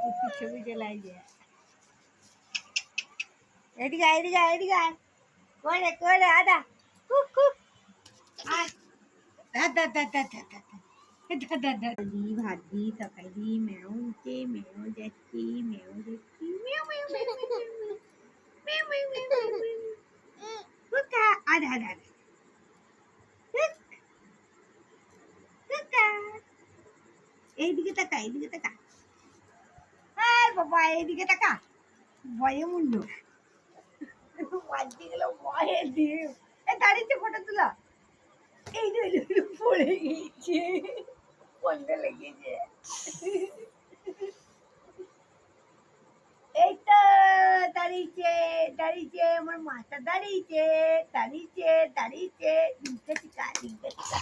পুত্তির ছবি চলে আসে। এদিকে আয়, এদিকে আয়, এদিকে আয়। করে করে আদা কুক কুক আয়। দাদা দাদা দাদা দি ভাত দি তরকারি দি মেও উঠে মেও যাচ্ছি মেও যাচ্ছি মেও মেও মেও মেও মেও মেও মেও মেও কুকা আদা আদা আদা কুক কুকা। এইদিকে তাকা, এইদিকে তাকা। আর বাবা এইদিকে তাকা। ভয়ে মুন্ড মারতে গেল ভয়ে দিয়ে দাঁড়িয়েছে ফটো তোলা। এই যে পড়ে গিয়েছে, বন্ধ লেগেছে। এই তো দাঁড়িয়েছে দাঁড়িয়েছে আমার মাথা দাঁড়িয়েছে দাঁড়িয়েছে দাঁড়িয়েছে। দিনটা টিকা দিনটা টিকা